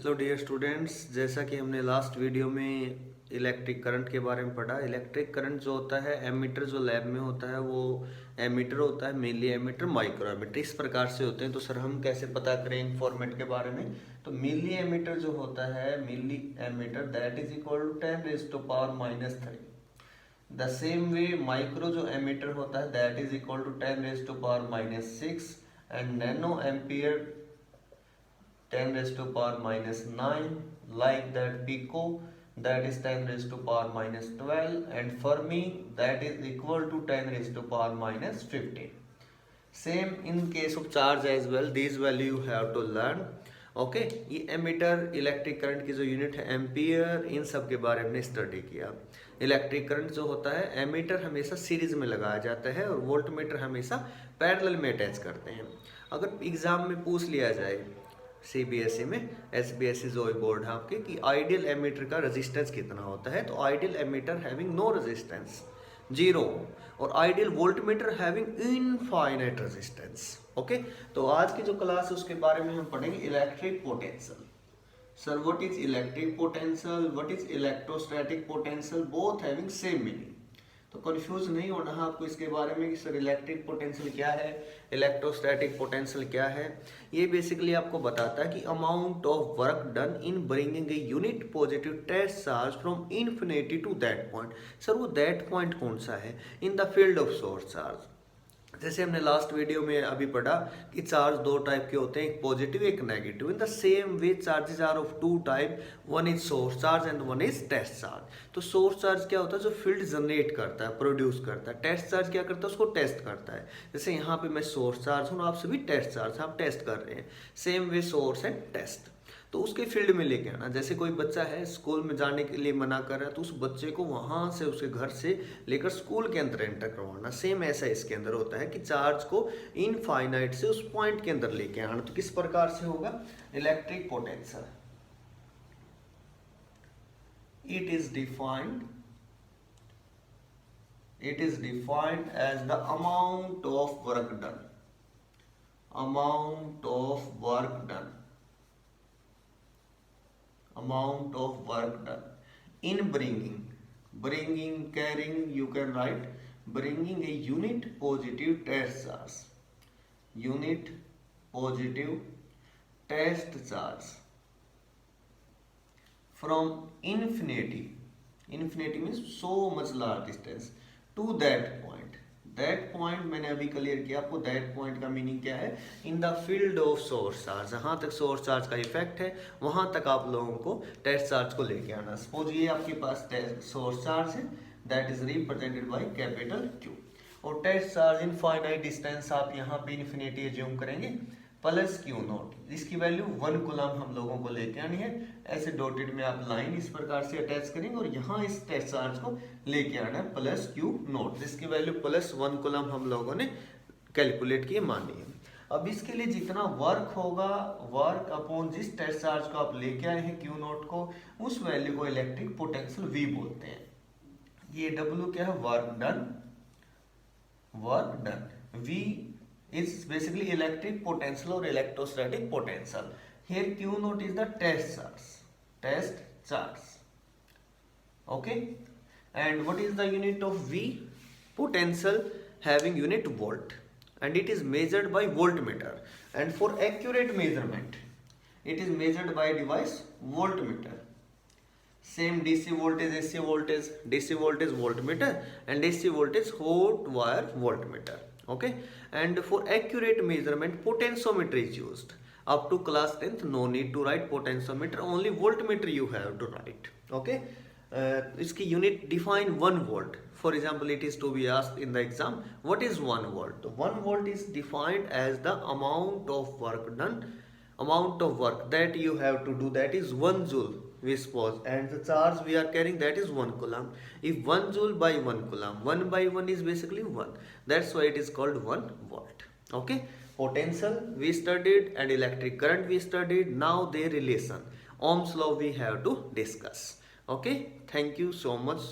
Hello dear students, जैसा कि हमने लास्ट वीडियो में इलेक्ट्रिक करंट के बारे में पढ़ा। इलेक्ट्रिक करंट जो होता है, एमीटर जो लैब में होता है वो एमीटर होता है, मिली एमीटर, माइक्रो एमीटर, इस प्रकार से होते हैं। तो सर हम कैसे पता करें इन फॉर्मेट के बारे में? तो मिली एमीटर जो होता है, milli ammeter that is equal to 10⁻³ the same way micro जो एमीटर होता है that is equal to 10⁻⁻6 and nano ampere 10⁻⁻9, like that pico that is 10⁻⁻12 and Fermi that is equal to 10⁻⁻15. Same in case of charge as well, these value you have to learn. Okay ये ammeter electric current की जो unit है ampere, इन सब के बारे में study किया। Electric current जो होता है, एमीटर हमेशा सीरीज में लगाया जाता है और वोल्टमीटर हमेशा पैरेलल में अटैच करते हैं। अगर एग्जाम में पूछ लिया जाए सीबीएसई में, एसबीएसई जो बोर्ड है आपके, कि आइडियल एमीटर का रेजिस्टेंस कितना होता है, तो ideal ammeter having no resistance 0 और ideal voltmeter having infinite resistance. Okay, तो आज की जो क्लास है उसके बारे में हम पढ़ेंगे electric potential. Sir what is electric potential, what is electrostatic potential, both having same meaning. तो कंफ्यूज नहीं होना है आपको इसके बारे में कि सर इलेक्ट्रिक पोटेंशियल क्या है, इलेक्ट्रोस्टैटिक पोटेंशियल क्या है। ये बेसिकली आपको बताता है कि amount of work done in bringing a unit positive test charge from infinity to that point. Sir वो दैट पॉइंट कौन सा है? In the field of source charge. जैसे हमने लास्ट वीडियो में अभी पढ़ा कि चार्ज दो टाइप के होते हैं, एक पॉजिटिव एक negative. In the same way charges are of two type, one is source charge and one is test charge. तो सोर्स चार्ज क्या होता है? जो फील्ड जनरेट करता है, प्रोड्यूस करता है। टेस्ट चार्ज क्या करता है? उसको टेस्ट करता है। जैसे यहाँ पे मैं सोर्स चार्ज हूँ, आप सभी टेस्ट चार्ज, आप टेस्ट कर रहे हैं। Same way source and test, तो उसके फील्ड में लेके आना। जैसे कोई बच्चा है स्कूल में जाने के लिए मना कर रहा है, तो उस बच्चे को वहां से उसके घर से लेकर स्कूल के अंदर एंटर करवाना। सेम ऐसा इसके अंदर होता है कि चार्ज को इनफाइनाइट से उस पॉइंट के अंदर लेके आना। तो किस प्रकार से होगा electric potential? It is defined as the amount of work done, amount of work done in bringing, carrying, you can write bringing a unit positive test charge from infinity means so much large distance to that point मैंने अभी clear किया आपको। That point का meaning क्या है? In the field of source charge. जहां तक source charge का इफेक्ट है वहां तक आप लोगों को टेस्ट चार्ज को लेके आना। सपोज ये आपके पास सोर्स चार्ज है that is represented by capital Q, और टेस्ट चार्ज इनफाइनाइट डिस्टेंस आप यहाँ पे इन्फिनिटी एज्यूम करेंगे प्लस Q0। इसकी वैल्यू 1 कूलम हम लोगों को लेके आनी है। ऐसे डॉटेड में आप लाइन इस प्रकार से अटैच करेंगे और यहाँ इस टेस्ट चार्ज को लेके आना है प्लस Q0, जिसकी वैल्यू प्लस 1 कूलम हम लोगों ने कैलकुलेट किए मानी है। अब इसके लिए जितना वर्क होगा, वर्क अपॉन जिस टेस्ट चार्ज को आप लेके आए हैं Q0 को, उस वैल्यू को इलेक्ट्रिक पोटेंशियल V बोलते हैं। ये W क्या है? Work done. V is basically electric potential or electrostatic potential. Here Q0 is the test charge. Okay, and what is the unit of V? Potential having unit volt, and it is measured by voltmeter. And for accurate measurement, it is measured by device voltmeter. Same DC voltage, AC voltage, DC voltage voltmeter, and AC voltage hot wire voltmeter. Okay, and for accurate measurement potentiometer is used. Up to class 10th no need to write potentiometer, only voltmeter you have to write. Okay, इसकी unit define 1 volt. For example, it is to be asked in the exam, what is 1 volt? 1 volt is defined as the amount of work done, amount of work that you have to do, that is 1 joule we suppose, and the charge we are carrying that is 1 coulomb. If 1 joule by 1 coulomb, 1 by 1 is basically 1, that's why it is called 1 volt. Okay, potential we studied and electric current we studied. Now their relation, Ohm's law we have to discuss. Okay, thank you so much.